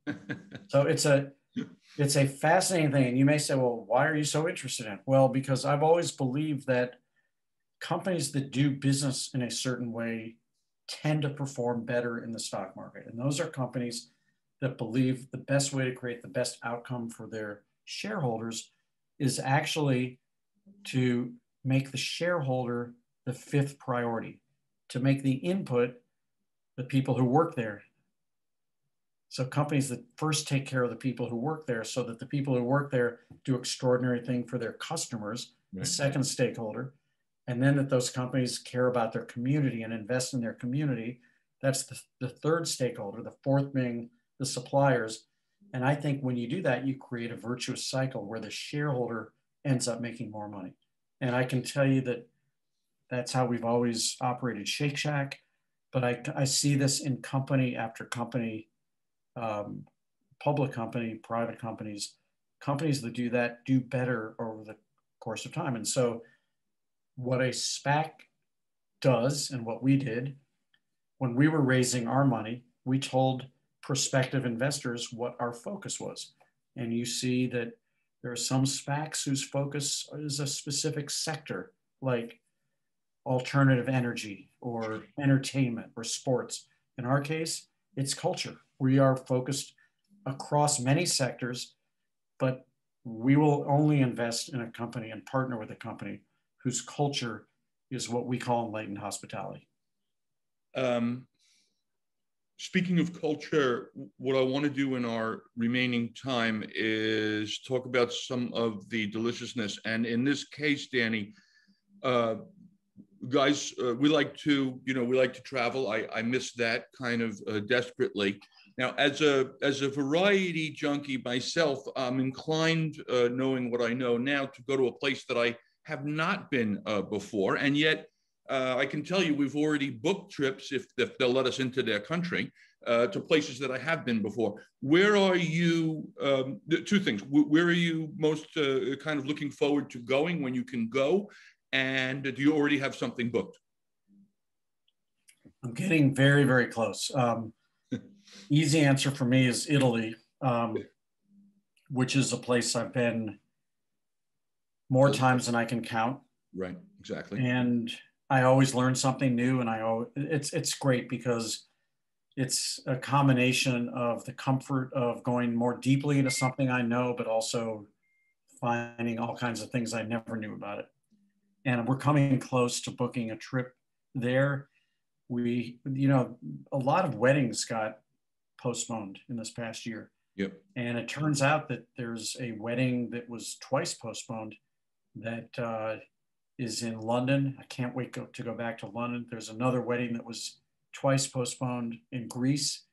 So it's a fascinating thing. And you may say, well, why are you so interested in it? Well, because I've always believed that companies that do business in a certain way tend to perform better in the stock market. And those are companies that believe the best way to create the best outcome for their shareholders is actually to make the shareholder the fifth priority, to make the input the people who work there. So companies that first take care of the people who work there so that the people who work there do extraordinary thing for their customers, right. The second stakeholder, and then that those companies care about their community and invest in their community. That's the third stakeholder, the fourth being the suppliers. And I think when you do that, you create a virtuous cycle where the shareholder ends up making more money. And I can tell you that that's how we've always operated Shake Shack, but I see this in company after company, public company, private companies that do that do better over the course of time. And so what a SPAC does, and what we did when we were raising our money, we told prospective investors what our focus was. And you see that there are some SPACs whose focus is a specific sector, like alternative energy or entertainment or sports. In our case, it's culture. We are focused across many sectors, but we will only invest in a company and partner with a company whose culture is what we call enlightened hospitality. Speaking of culture, what I want to do in our remaining time is talk about some of the deliciousness. And in this case, Danny, guys, we like to travel. I miss that kind of desperately. Now, as a variety junkie myself, I'm inclined, knowing what I know now, to go to a place that I have not been before. And yet, I can tell you we've already booked trips, if they'll let us into their country, to places that I have been before. Where are you, two things, where are you most kind of looking forward to going when you can go? And do you already have something booked? I'm getting very, very close. Easy answer for me is Italy, which is a place I've been more times than I can count. Right, exactly. And I always learn something new, and it's great because it's a combination of the comfort of going more deeply into something I know, but also finding all kinds of things I never knew about it. And we're coming close to booking a trip there. A lot of weddings got postponed in this past year. Yep. And it turns out that there's a wedding that was twice postponed that is in London. I can't wait to go back to London. There's another wedding that was twice postponed in Greece.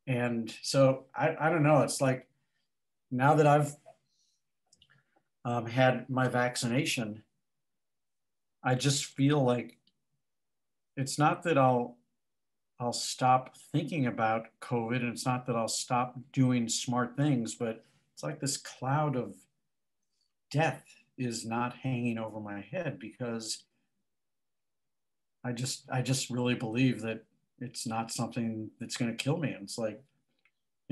And so I don't know. It's like, now that I've had my vaccination, I just feel like it's not that I'll stop thinking about COVID, and it's not that I'll stop doing smart things, but it's like this cloud of death is not hanging over my head, because I just really believe that it's not something that's going to kill me. And it's like,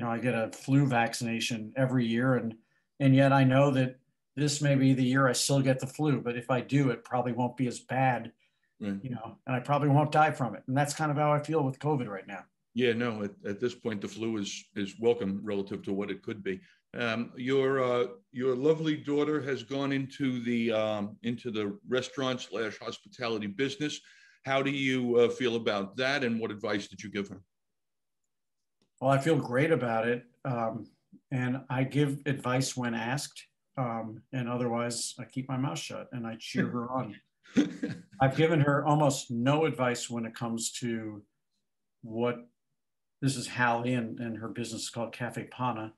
I get a flu vaccination every year, and yet I know that this may be the year I still get the flu, but if I do, it probably won't be as bad, right. And I probably won't die from it. And that's kind of how I feel with COVID right now. Yeah, no, at this point, the flu is welcome relative to what it could be. Your lovely daughter has gone into the restaurant/hospitality business. How do you feel about that, and what advice did you give her? Well, I feel great about it, and I give advice when asked, and otherwise I keep my mouth shut and I cheer her on. I've given her almost no advice when it comes to what, this is Hallie, and her business is called Cafe Pana.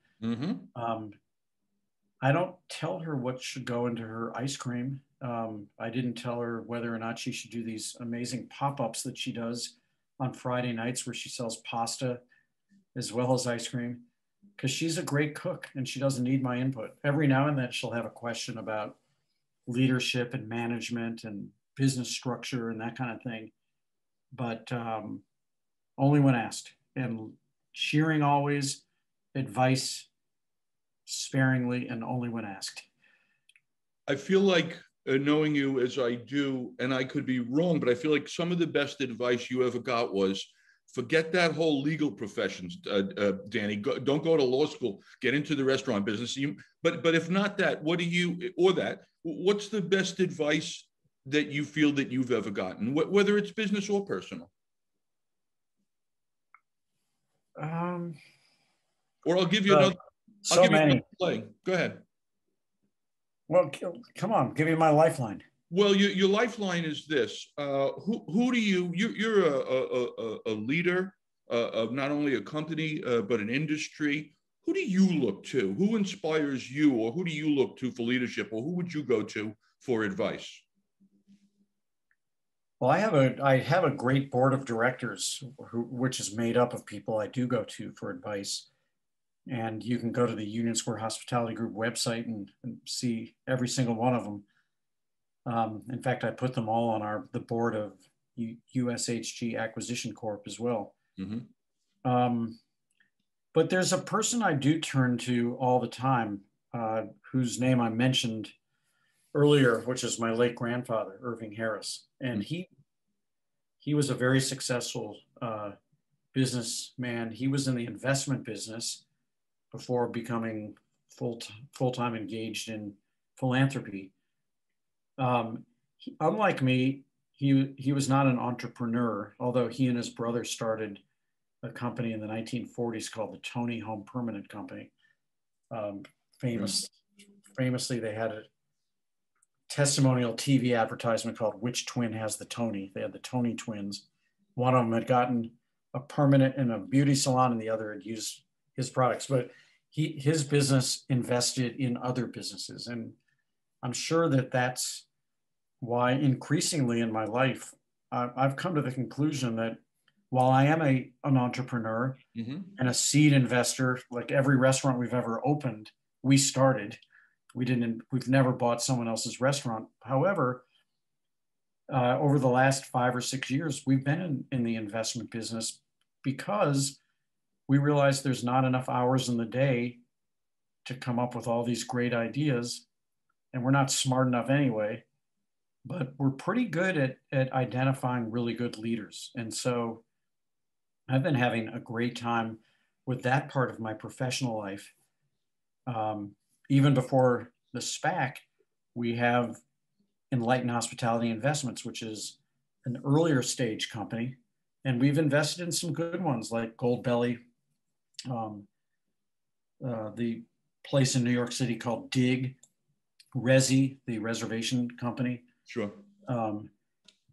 I don't tell her what should go into her ice cream. I didn't tell her whether or not she should do these amazing pop-ups that she does on Friday nights where she sells pasta as well as ice cream, because she's a great cook and she doesn't need my input. Every now and then she'll have a question about leadership and management and business structure and that kind of thing, but only when asked. And cheering always, advice sparingly, and only when asked. I feel like, knowing you as I do, and I could be wrong, but I feel like some of the best advice you ever got was, forget that whole legal professions, Danny. Don't go to law school. Get into the restaurant business. But if not that, what's the best advice that you feel that you've ever gotten, whether it's business or personal? Or I'll give you another. So many. Play. Go ahead. Well, come on, give me my lifeline. Well, your lifeline is this. Who do you're a leader of not only a company, but an industry. Who do you look to? Who inspires you, or who do you look to for leadership, or who would you go to for advice? Well, I have a great board of directors, which is made up of people I do go to for advice. And you can go to the Union Square Hospitality Group website and see every single one of them. In fact, I put them all on the board of USHG Acquisition Corp as well. But there's a person I do turn to all the time, whose name I mentioned earlier, which is my late grandfather, Irving Harris. And he was a very successful businessman. He was in the investment business before becoming full-time engaged in philanthropy. Unlike me, he was not an entrepreneur, although he and his brother started a company in the 1940s called the Tony Home Permanent Company. Famously, they had a testimonial TV advertisement called "Which Twin Has the Tony?" They had the Tony twins. One of them had gotten a permanent in a beauty salon, and the other had used his products. But his business invested in other businesses, and I'm sure that that's why increasingly in my life I've come to the conclusion that while I am an entrepreneur and a seed investor, like every restaurant we've ever opened, we started. We've never bought someone else's restaurant. However, over the last 5 or 6 years, we've been in the investment business because we realized there's not enough hours in the day to come up with all these great ideas. And we're not smart enough anyway, but we're pretty good at identifying really good leaders. And so I've been having a great time with that part of my professional life. Even before the SPAC, we have Enlightened Hospitality Investments, which is an earlier stage company. And we've invested in some good ones like Goldbelly, the place in New York City called Dig, Resi, the reservation company. Sure.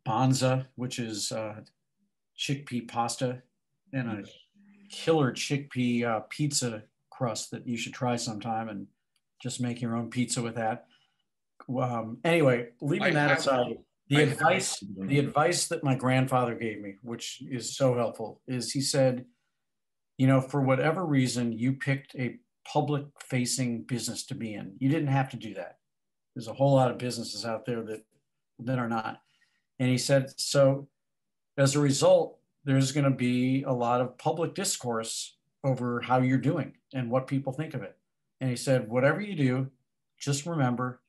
Bonza, which is chickpea pasta, and a killer chickpea pizza crust that you should try sometime, and just make your own pizza with that. Anyway, leaving that aside, the advice that my grandfather gave me, which is so helpful, is he said, for whatever reason, you picked a public-facing business to be in. You didn't have to do that. There's a whole lot of businesses out there that are not. And he said, so as a result, there's going to be a lot of public discourse over how you're doing and what people think of it. And he said, whatever you do, just remember,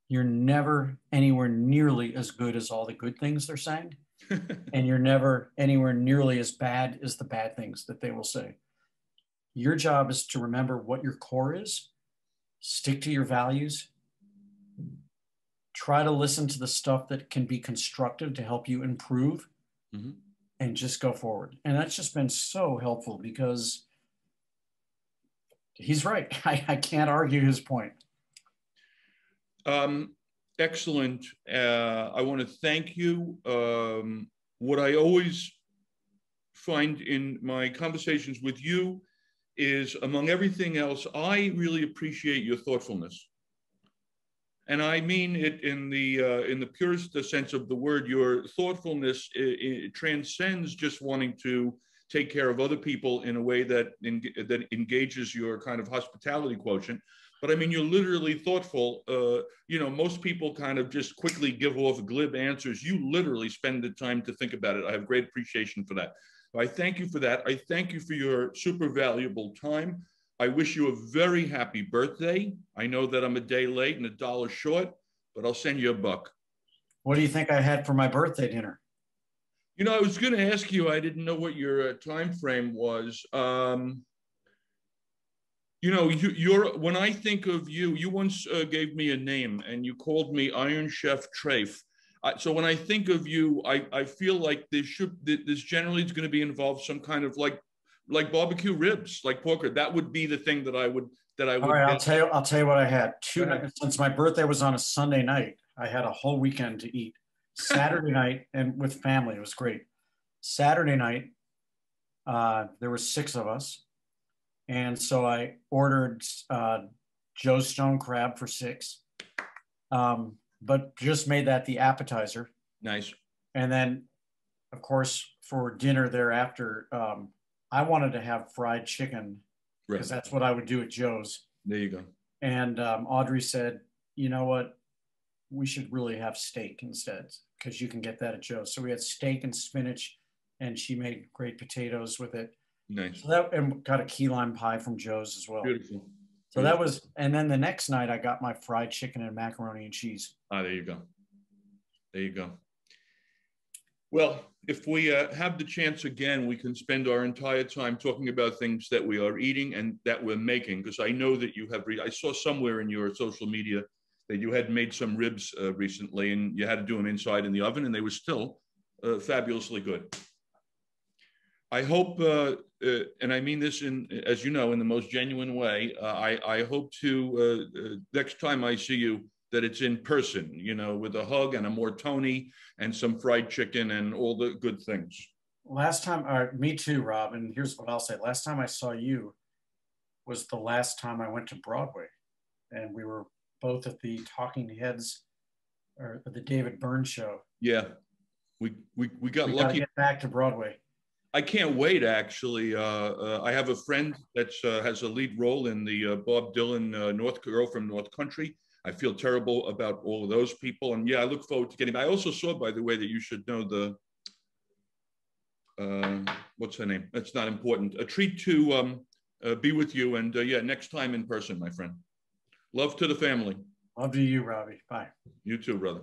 you're never anywhere nearly as good as all the good things they're saying. And you're never anywhere nearly as bad as the bad things that they will say. Your job is to remember what your core is, stick to your values, try to listen to the stuff that can be constructive to help you improve, and just go forward. And that's just been so helpful because he's right. I can't argue his point. excellent. I want to thank you. What I always find in my conversations with you is, among everything else, I really appreciate your thoughtfulness. And I mean it in the purest sense of the word. Your thoughtfulness it transcends just wanting to take care of other people in a way that engages your kind of hospitality quotient. But I mean, you're literally thoughtful. You know, most people kind of just quickly give off glib answers. You literally spend the time to think about it. I have great appreciation for that. I thank you for that. I thank you for your super valuable time. I wish you a very happy birthday. I know that I'm a day late and $1 short, but I'll send you $1. What do you think I had for my birthday dinner? You know, I was going to ask you, I didn't know what your time frame was. You know, when I think of you, you once gave me a name and you called me Iron Chef Trafe. So when I think of you, I feel like this generally is going to be involved some kind of like barbecue ribs, like pork. That would be the thing that I would. All right, I'll tell you what I had. Since my birthday was on a Sunday night, I had a whole weekend to eat. Saturday night, and with family, it was great. Saturday night, there were 6 of us. And so I ordered Joe's stone crab for 6, but just made that the appetizer. Nice. And then, of course, for dinner thereafter, I wanted to have fried chicken because that's what I would do at Joe's. There you go. And Audrey said, you know what? We should really have steak instead because you can get that at Joe's. So we had steak and spinach, and she made great potatoes with it. Nice. So and got a key lime pie from Joe's as well. Beautiful. So that was, and then the next night I got my fried chicken and macaroni and cheese. Ah, there you go. There you go. Well, if we have the chance again, we can spend our entire time talking about things that we are eating and that we're making, because I know that you have, I saw somewhere in your social media that you had made some ribs recently and you had to do them inside in the oven and they were still fabulously good. I hope, and I mean this as you know, in the most genuine way, I hope to, next time I see you, that it's in person, you know, with a hug and a more Tony and some fried chicken and all the good things. Last time, me too, Rob, and here's what I'll say. Last time I saw you was the last time I went to Broadway, and we were both at the Talking Heads, or the David Byrne show. Yeah, we got lucky. To get back to Broadway. I can't wait, actually. I have a friend that has a lead role in the Bob Dylan Girl from North Country. I feel terrible about all of those people. And yeah, I look forward to getting, I also saw, by the way, that you should know the, what's her name? That's not important. A treat to be with you. And yeah, next time in person, my friend. Love to the family. Love to you, Robbie. Bye. You too, brother.